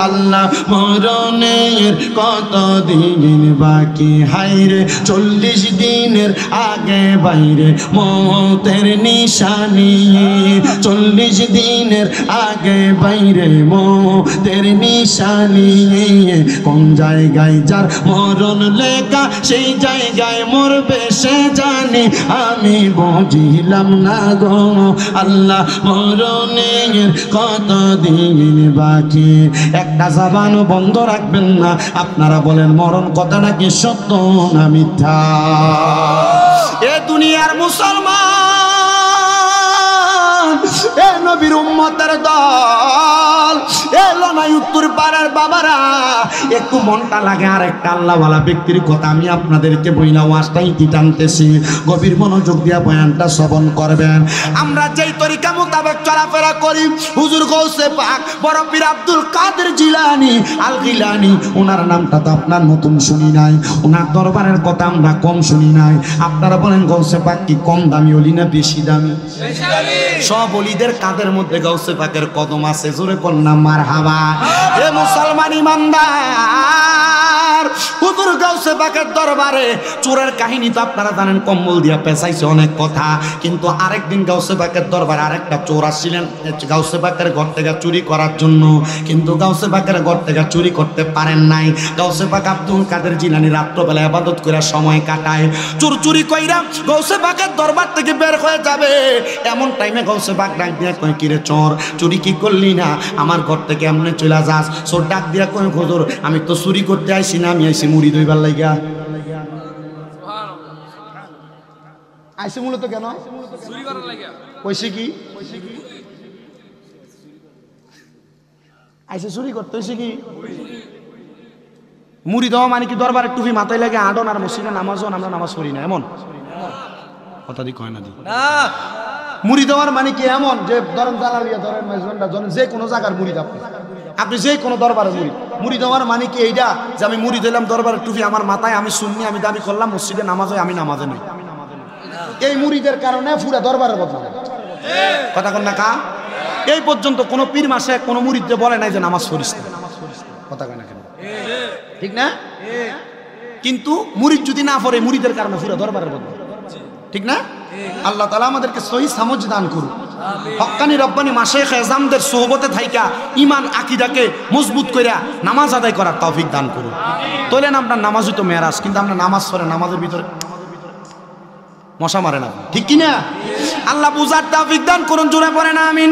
আল্লাহ, মরণের কতদিন বাকি। হাইরে 40 দিনের আগে বাইরে মতের নিশানি, 40 দিনের আগে বাইরে মতের নিশানি, কোন জায়গায় যার মরণ লেখা সেই জায়গায় মরবে সে জানি আমি বুঝিলাম না গো আল্লাহ মরণের কত দিন বাকি। একটা জবানও বন্ধ রাখবেন না। আপনারা বলেন মরণ কথাটা কি সত্য না মিথ্যা? এ দুনিয়ার মুসলমান, এ নবীর উম্মতের দল, এ লনাই উত্তর পাড়ার বাবারা, একটু মনটা লাগে আর একটা আল্লাহওয়ালা ব্যক্তির কথা আমি আপনাদেরকে বইলা ওয়াজটাই কি টানতেছি, গভীর মনোযোগ দিয়া বয়ানটা শ্রবণ করবেন। আমরা যেই তরিকা মোতাবেক চলাফেরা করি, হুজুর গৌসে পাক বড় পীর আব্দুল কাদের জিলানী আল গিলানী, ওনার নামটা তো আপনার নতুন শুনি নাই, ওনার দরবারের কথা আমরা কম শুনি নাই। আপনারা বলেন গৌসে পাক কি কম দামি অলি না বেশি দামি? সব অলিদের কাদের মধ্যে গৌসে পাকের কদম আছে, জোরে কন্যা মারহাবা। এ মুসলমান ইমানদার, হুজুর গৌসে পাকের দরবারে চোরের কাহিনী তো আপনারা জানেন, কম্বল দিয়া পেঁচাইছে অনেক কথা। কিন্তু আরেকদিন গৌসে পাকের দরবারে আরেকটা চোর আসছিলেন গৌসে পাকের ঘর থেকে চুরি করার জন্য, কিন্তু গৌসে পাকের ঘর থেকে চুরি করতে পারেন নাই। গৌসে পাক আব্দুল কাদের জিলানী রাত্রবেলা ইবাদত করে সময় কাটায়, চোর চুরি কইরা গৌসে পাকের দরবার থেকে বের হয়ে যাবে, এমন টাইমে গৌসে পাক ডাক দিয়া কয় কিরে চোর, চুরি কি করলি না? আমার ঘর থেকে এমনি চলে যাস? চোর ডাক দিয়া কয় হুজুর আমি তো চুরি করতে আইছি না, আমি আইছি মুড়ি দইবার লাইগা। আইছে মূলত কেন? চুরি করার লাগা। কইছে কি? আইছে চুরি করতে, হইছে কি? মুড়ি দেওয়া মানে কি দরবারের টুপি মাথায় লাগে আডন আর মসজিদে নামাজও আমরা নামাজ পড়ি না এমন কথা দি কয় না দি না। মুড়ি দেওয়ার মানে কি এমন যে ধরেন জালালিয়া ধরেন মেজবানটা ধরেন যে কোনো জায়গার মুড়ি আপনি যে কোনো দরবারের মুড়ি দেওয়ার মানে কি এইটা যে আমি মুড়ি দিলাম দরবারের টুপি আমার মাথায়, আমি শুননি, আমি দাবি করলাম মসজিদে নামাজ হয়, আমি নামাজে নেই। এই মুড়িদের কারণে পুরা দরবারের বদনাম। কথা কন না কা? এই পর্যন্ত কোনো পীর মাসে কোনো মুড়িদে বলে নাই যে নামাজ পড়িস না। কথা কয় না কেন? ঠিক না? কিন্তু মুড়িদ যদি না পড়ে মুড়িদের কারণে পুরা দরবারের বদনাম, ঠিক না? আল্লাহ তাআলা আমাদেরকে সহি সমঝ দান করুন। হক্কানি রব্বানি মাশায়েখ এজামদের সোহবতে থাইকা ঈমান আকীদাকে মজবুত কইরা নামাজ আদায় করার তৌফিক দান করুন। তোলেন আপনার নামাজই তো মেরাজ, কিন্তু আমরা নামাজ পড়ে নামাজের ভিতরে মশা মারে না, ঠিক কি না? আল্লাহ বুঝার তৌফিক দান করুন, জোরে পড়ে না আমিন।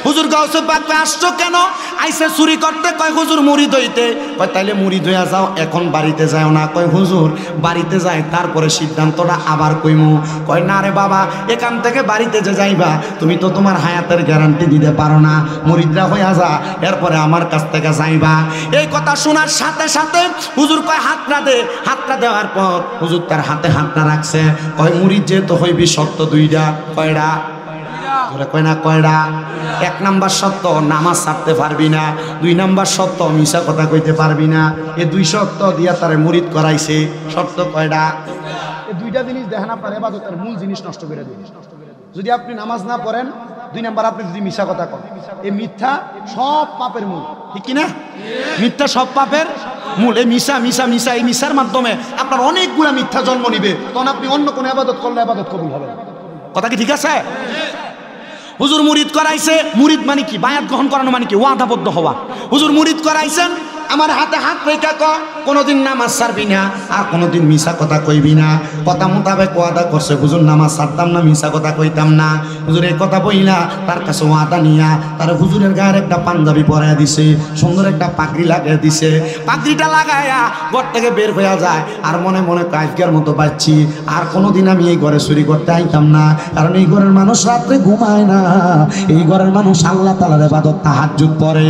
হুজুর গাউসে পাক আসছো কেন? আইসে চুরি করতে, কয় হুজুর মুড়িদ হইতে। কয় তাইলে মুড়িদ হইয়া যাও, এখন বাড়িতে যাও না। কয় হুজুর বাড়িতে যাই তারপরে সিদ্ধান্তটা আবার কইমু। কয় না রে বাবা, এখান থেকে বাড়িতে যে যাইবা তুমি তো তোমার হায়াতের গ্যারান্টি দিতে পারো না, মুড়িদরা হইয়া যা, এরপরে আমার কাছ থেকে যাইবা। এই কথা শোনার সাথে সাথে হুজুর কয় হাতটা দে। হাতটা দেওয়ার পর হুজুর তার হাতে হাতটা রাখছে। কয় মুড়িদ যেহেতু হইবি সত্য দুইটা। কয়টা? কয় না কয়টা? এক নাম্বার সত্য নামাজ ছাড়তে পারবি না, দুই নাম্বার সত্য মিশা কথা কইতে পারবি না। এই দুই সত্য দিয়া তারে মুরিদ করাইছে। সত্য কয়টা? এই দুইটা জিনিস দেখেন আপনার ইবাদতের মূল জিনিস নষ্ট করে দিবে। যদি আপনি নামাজ না পড়েন, দুই নাম্বার আপনি যদি মিশা কথা কন, এই মিথ্যা সব পাপের মূল, ঠিক কিনা? মিথ্যা সব পাপের মূল। এই মিশা মিশা মিশা এই মিশার মাধ্যমে আপনার অনেকগুলা মিথ্যা জন্ম নিবে, তখন আপনি অন্য কোনো ইবাদত করলে ইবাদত কবুল হবে না। কথা কি ঠিক আছে? হুজুর মুরিদ করাইছে, মুরিদ মানে কি? বায়াত গ্রহণ করানো মানে কি? ওয়াদাবদ্ধ হওয়া। হুজুর মুরিদ করাইছেন, আমার হাতে হাত রেখা ক কোনোদিন নামাজ ছাড়বি না আর কোনোদিন মিশা কথা কইবি না। কথা মোতাবেক ওয়াদা করছে, হুজুর নামাজ ছাড়তাম না, মিশা কথা কইতাম না। হুজুর এই কথা বইলা তার কাছে ওয়াদা নিয়া তার হুজুরের গায়ের একটা পাঞ্জাবি পরাইয়া দিছে, সুন্দর একটা পাগড়ি লাগিয়ে দিছে। পাগড়িটা লাগাইয়া ঘর থেকে বের হইয়া যায় আর মনে মনে কাজকের মতো পাচ্ছি, আর কোনোদিন আমি এই ঘরে চুরি করতে আইতাম না, কারণ এই ঘরের মানুষ রাত্রে ঘুমায় না, এই ঘরের মানুষ আল্লাহ তাআলার ইবাদত তাহাজ্জুদ পড়ে।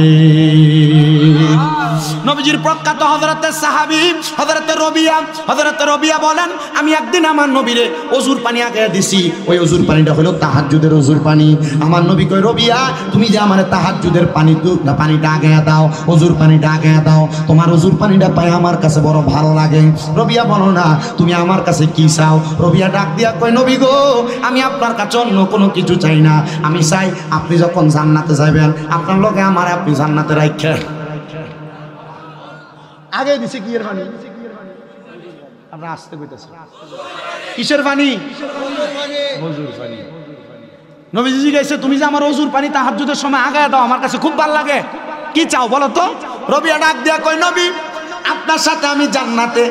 নবীজির প্রখ্যাত হযরতে সাহাবী হযরতে রবিয়া বলেন, আমি একদিন আমার নবীরে ওযুর পানি আগায়া দিছি। ওই ওযুর পানিটা হলো তাহাজ্জুদের ওযুর পানি। আমার নবী কয়, রবিয়া তুমি যে আমারে তাহাজ্জুদের পানিটা আগায়া দাও, ওযুর পানিটা আগায়া দাও, তোমার ওযুর পানিটা পাই আমার কাছে বড় ভালো লাগে। রবিয়া বলো না তুমি আমার কাছে কি চাও? রবিয়া ডাক দিয়া কয়, নবী গো আমি আপনার কাছে অন্য কোনো কিছু চাই না, আমি চাই আপনি যখন জান্নাতে যাবেন আপনার লগে আমার আপনি জান্নাতে রাখেন। আগে দিছে কি এর পানি? আপনারা আসতে কইতেছেন কিসের পানি? ওযুর পানি। নবীজি জিজ্ঞাসা, তুমি যে আমার ওযুর পানি তাহাজ্জুদের সময় আগায় দাও, আমার কাছে খুব ভালো লাগে, কি চাও বলো তো? রবিয়া ডাক দিয়া কয়, নবী আপনার সাথে আমি জান্নাতে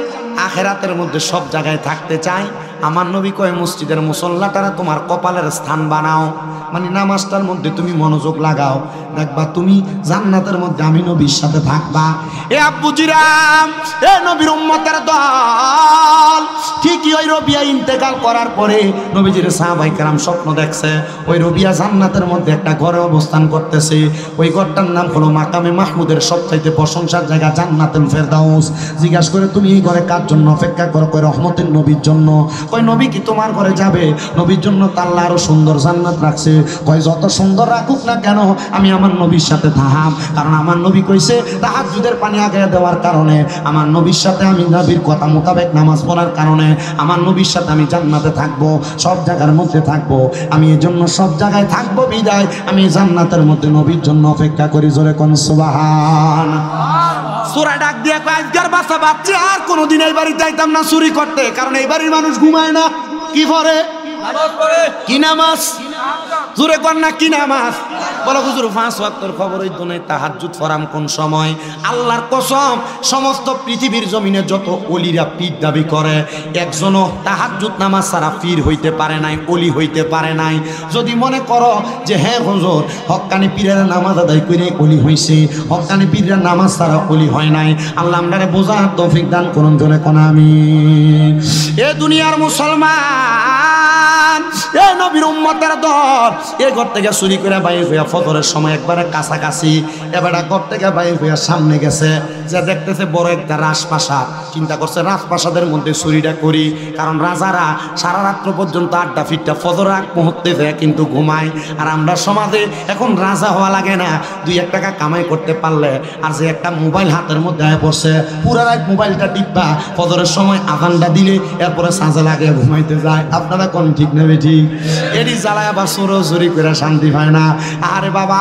আখিরাতের মধ্যে সব জায়গায় থাকতে চাই, আমার নবী কয় মসজিদের মুসল্লাটারে তোমার কপালের স্থান বানাও, মানে নামাজটার মধ্যে তুমি মনোযোগ লাগাও, দেখবা তুমি জান্নাতের মধ্যে আমি নবীর সাথে থাকবা। এ আব্বুজিরাম, এ নবীর উম্মতের দল, ঠিকই ওই রবিয়া ইন্তেকাল করার পরে নবীজির সাহাবায়ে কেরাম স্বপ্ন দেখছে ওই রবিয়া জান্নাতের মধ্যে একটা ঘরে অবস্থান করতেছে। ওই ঘরটার নাম হলো মাকামে মাহমুদের সবচাইতে প্রশংসার জায়গা জান্নাতুল ফেরদাউস। জিজ্ঞাসা করে তুমি এই ঘরে কার জন্য অপেক্ষা করো? কই রহমতের নবীর জন্য। কই নবী কি তোমার ঘরে যাবে? নবীর জন্য তো আল্লাহ আরো সুন্দর জান্নাত রাখছে। কই যত সুন্দর রাখুক না কেন আমি আমার নবীর সাথে থাকব, কারণ আমার নবী কইছে তাহাজ্জুদের পানি আগে দেওয়ার কারণে, আমার নবীর সাথে আমি নবীর কথা মোতাবেক নামাজ পড়ার কারণে আমার নবীর সাথে আমি জান্নাতে থাকবো, সব জায়গার মধ্যে থাকবো। আমি এই জন্য সব জায়গায় থাকবো বিদায় আমি জান্নাতের মধ্যে নবীর জন্য অপেক্ষা করি। জোরে কোন সুবহান। সূরা ডাক দিয়া কয় আজকের বাচ্চা বাচ্চা আর কোনোদিন এই বাড়িতে আইতাম না চুরি করতে, কারণ এই বাড়ির মানুষ ঘুমায় না। কি পড়ে? নামাজ পড়ে। কি নামাজ? জোরে কোন না কি নামাজ? বলো হুজুর 5 ওয়াক্তের খবর হইতো না, তাহাজ্জুদ ফরাম কোন সময়? আল্লাহর কসম, সমস্ত পৃথিবীর জমিনে যত ওলিরা পীর দাবি করে একজনও তাহাজ্জুদ নামাজ ছাড়া পীর হইতে পারে নাই, ওলি হইতে পারে নাই। যদি মনে করো যে হ্যাঁ হুজুর হক্কানি পীরের নামাজ আদায় করে ওলি হইছে, হক্কানি পীরের নামাজ ছাড়া ওলি হয় নাই, আল্লাহ আমারে বোঝার তৌফিক দান করুন। জোরে কোন আমিন। এ দুনিয়ার মুসলমান, এ নবীর উম্মতের দল, এ ঘর থেকে চুরি করে বাইর হইয়া ফজরের সময় একবারে কাছাকাছি এবারে ঘর থেকে বাইর হইয়া সামনে গেছে, যে দেখতেছে বড় একটা রাজপ্রাসাদ। চিন্তা করছে রাজপ্রাসাদের মধ্যে চুরিটা করি, কারণ রাজারা সারা রাত্র পর্যন্ত আড্ডা ফিটটা ফজর আগ মুহূর্তে যায় কিন্তু ঘুমায়। আর আমরা সমাজে এখন রাজা হওয়া লাগে না, 2-1 টাকা কামাই করতে পারলে আর যে একটা মোবাইল হাতের মধ্যে আয় বসে পুরা রাত মোবাইলটা টিপবা, ফজরের সময় আজানটা দিলে এরপরে সাজা লাগে ঘুমাইতে যায়। আপনারা কোন ঠিক নেবে? ঠিক। এটি জ্বালায় আবার চুরি করে শান্তি পায় না। আরে বাবা,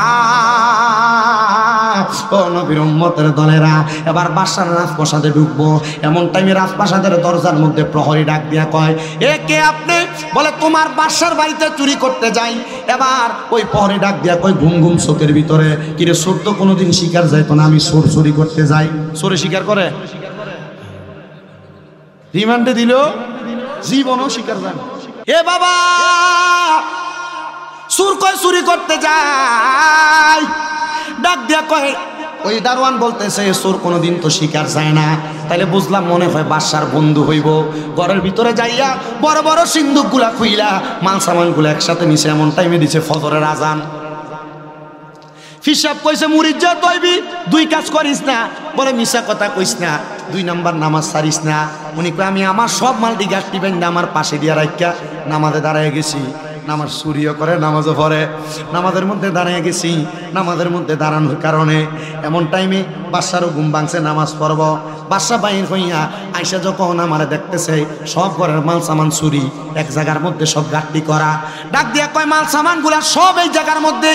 ও নবীর উম্মতের দলেরা, এবার বাদশার রাজপ্রাসাদে ঢুকবো। এমন টাইমে রাজপ্রাসাদের দরজার মধ্যে প্রহরী ডাক দিয়া কয়, এ কে আপনি? বলে তোমার বাদশার বাড়িতে চুরি করতে যাই। এবার ওই প্রহরী ডাক দিয়া কয় ঘুম ঘুম চোখের ভিতরে, কিরে চোর তো কোনোদিন শিকার যাইতো না, আমি চোর চুরি করতে যাই। চোরে শিকার করে? রিমান্ডে দিল, জীবনও শিকার যায়। এ বাবা, চোর কয় চুরি করতে যাই। ডাক দিয়া কয়, ওই দারোয়ান বলতেছে চোর কোনোদিন তো শিকার যায় না। তাইলে বুঝলাম মনে হয় বাদশার বন্ধু হইব। ঘরের ভিতরে যাইয়া বড় বড় সিন্দুক গুলা খুইলা মাল সামান গুলা একসাথে নিচে এমন টাইমে দিছে ফজরের আজান। হিসাব কইছে মুরিদ যা তৈবি 2 কাজ করিস না। বলে মিশা কথা কইস না, 2 নাম্বার নামাজ ছাড়িস না। উনি কয় আমি আমার সব মাল দি গাছটি বেঁধে আমার পাশে দিয়া রাখিয়া নামাজে দাঁড়ায় গেছি। নামাজ চুরিও করে, নামাজও পড়ে, নামাজের মধ্যে দাঁড়িয়ে গেছি। নামাজের মধ্যে দাঁড়ানোর কারণে এমন টাইমে বাদশারও ঘুম ভাঙছে, নামাজ পড়ব। বাদশা বাইর হইয়া আইসা যখন আমার দেখতেছে সব ঘরের মাল সামান চুরি, এক জায়গার মধ্যে সব গাঁটটি করা। ডাক দিয়া কয় মাল সামান গুলা সব এই জায়গার মধ্যে।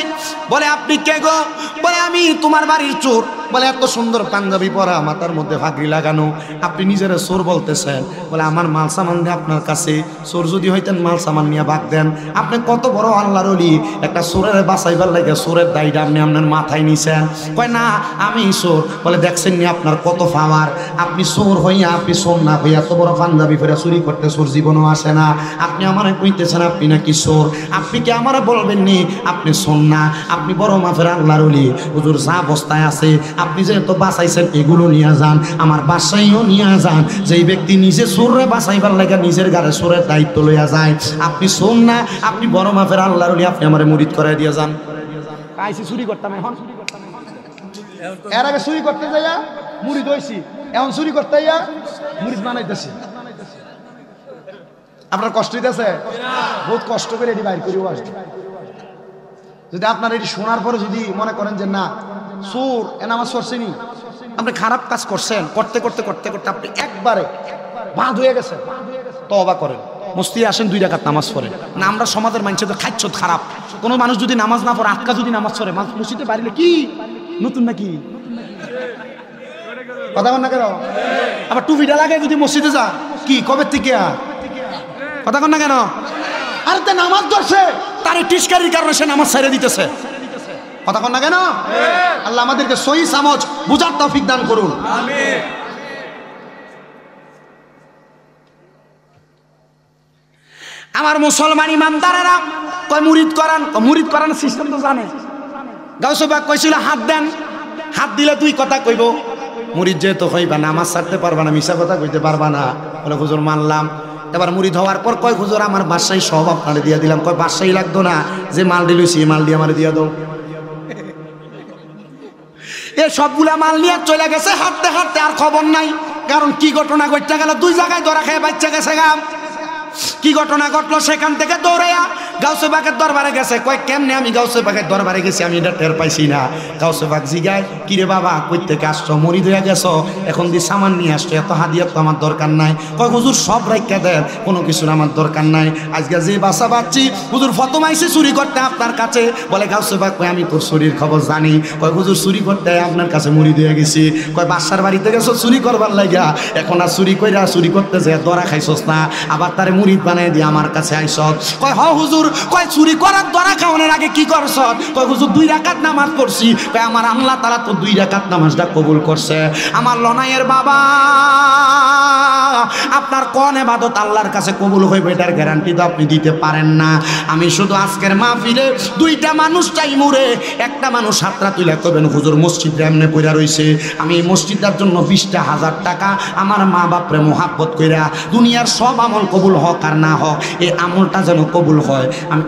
বলে আপনি কে গো? বলে আমি তোমার বাড়ির চোর। বলে এত সুন্দর পাঞ্জাবি পরা, মাথার মধ্যে ফাগড়ি লাগানো, আপনি নিজেরা চোর বলতেছেন? বলে আমার মাল সামান দিয়ে আপনার কাছে, চোর যদি হইতেন মাল সামান নিয়ে বাগ দেন। আপনি কত বড় আল্লাহর ওলি, একটা চোরের বাঁচাইবার লাগে চোরের দায়টা আপনি আপনার মাথায় নিছেন। কয় না আমি চোর। বলে দেখছেন নি আপনার কত পাওয়ার, আপনি চোর হইয়া আপনি চোর না হইয়া এত বড় পাঞ্জাবি ফেরা চুরি করতে চোর জীবনও আসে না। আপনি আমার কইতেছেন আপনি নাকি চোর? আপনি কি আমার বলবেন নি আপনি চোর না? আপনি বড় মাফের আল্লাহর ওলি। হুজুর যা অবস্থায় আছে আপনি যেহেতু বাঁচাইছেন এগুলো নিয়ে যান, আমার বাসাইও নিয়ে যান। যেই ব্যক্তি নিজে চোররে বাঁচাইবার লাগে নিজের গাড়ে চোরের দায়িত্ব লইয়া যায়, আপনি চোর না, আপনি বড় মাফের আল্লাহর ওলি, আপনি আমার মুরিদ করাই দিয়ে যান। কাইছি চুরি করতাম, এখন এর আগে চুরি করতে যাইয়া মুরিদ হইছি, এখন চুরি করতে যাইয়া মুরিদ বানাইতেছি। আপনার কষ্ট হইতেছে? বহুত কষ্ট করে এটি বাইর করিও আসবে। যদি আপনার এটি শোনার পরে যদি মনে করেন যে না চোর এ নামাজ পড়ছেনি, আপনি খারাপ কাজ করছেন, করতে করতে করতে করতে আপনি একবারে বাঁধ হয়ে গেছেন, তওবা করেন, মসজিদে আসেন 2 রাকাত নামাজ পড়েন। না আমরা সমাজের মানুষের তো খাচ্ছ খারাপ। কোনো মানুষ যদি নামাজ না পড়ে, আটকা যদি নামাজ পড়ে, মসজিদে বাড়িলে কি নতুন নাকি কথা কন না কেন? আবার টুপিটা লাগে যদি মসজিদে যা, কি কবে থেকে কথা কন না কেন? আর তে নামাজ ধরছে, তার টিস্কারির কারণে সে নামাজ ছেড়ে দিতেছে। কথা কন না কেন? আল্লাহ আমাদেরকে সহি সমঝ বুঝার তৌফিক দান করুন। আমিন। আমার মুসলমান ইমানদারেরা কয় মুরিদ করান সিস্টেম তো জানে। গাউসে পাক কইছিল হাত দেন, হাত দিলে দুই কথা কইব। মুরিদ যেহেতু হইবা নামাজ ছাড়তে পারবা না, মিশা কথা কইতে পারবা না, বলে হুজুর মানলাম। এবার মুরিদ হওয়ার পর কয় হুজুর আমার বাদশাহী সব আপনারে দিয়া দিলাম। কয় বাদশাহী লাগতো না, যে মাল দিলছি এই মাল দিয়ে আমার দিয়া দাও। এ সবগুলা মাল নিয়ে চলে গেছে, হাঁটতে হাঁটতে আর খবর নাই। কারণ কি ঘটনা ঘটতে গেল, দুই জায়গায় ধরা খেয়ে বাচ্চা গেছে গাম। কি ঘটনা ঘটলো, সেখান থেকে দৌড়াইয়া গাউসে পাকের দরবারে গেছে। কয় কেমনে আমি গাউসে পাকের দরবারে গেছি, আমি এটা টের পাইছি না। গাউসে পাক জিগায়, কিরে বাবা কই থেকে আসছো, মুরিদ হয়ে গেছো, এখন দিয়ে সামান নিয়ে আসছো, এত হাদিয়া তো আমার দরকার নাই। কয় হুজুর সব রাইখা দেন, কোনো কিছুর আমার দরকার নাই। আজকে যে বাসা বাচ্চি হুজুর প্রথম আইসে চুরি করতে আপনার কাছে। বলে গাউসে পাক কয় আমি তোর চুরির খবর জানি। কয় হুজুর চুরি করতে আপনার কাছে মুরিদ হয়ে গেছি। কয় বাসার বাড়িতে গেছো চুরি করবার লাগিয়া, এখন আর চুরি কইরা চুরি করতে যে ধরা খাইছস না, আবার তারে মুরিদ বানাই দিয়ে আমার কাছে আইস। কয় হ হুজুর। কয় চুরি করার ধরা খাওয়ানোর আগে কি করছ? কয় হুজুর 2 রাকাত নামাজ পড়ছি। কয় আমার আল্লাহ তাআলা তো 2 রাকাত নামাজটা কবুল করছে। আমার লনাইয়ের বাবা, আপনার কোন ইবাদত আল্লাহর কাছে কবুল হইবে এটার গ্যারান্টি তো আপনি দিতে পারেন না। আমি শুধু আজকের মাহফিলে 2টা মানুষ চাই মুরে। একটা মানুষ হাতরা তুলে কবেন হুজুর মসজিদ এমনি কইরা রইছে, আমি এই মসজিদের জন্য 20,000 টাকা আমার মা বাপরে মোহাব্বত কইরা দুনিয়ার সব আমল কবুল হোক আর না হোক, এই আমলটা যেন কবুল হয়। আমি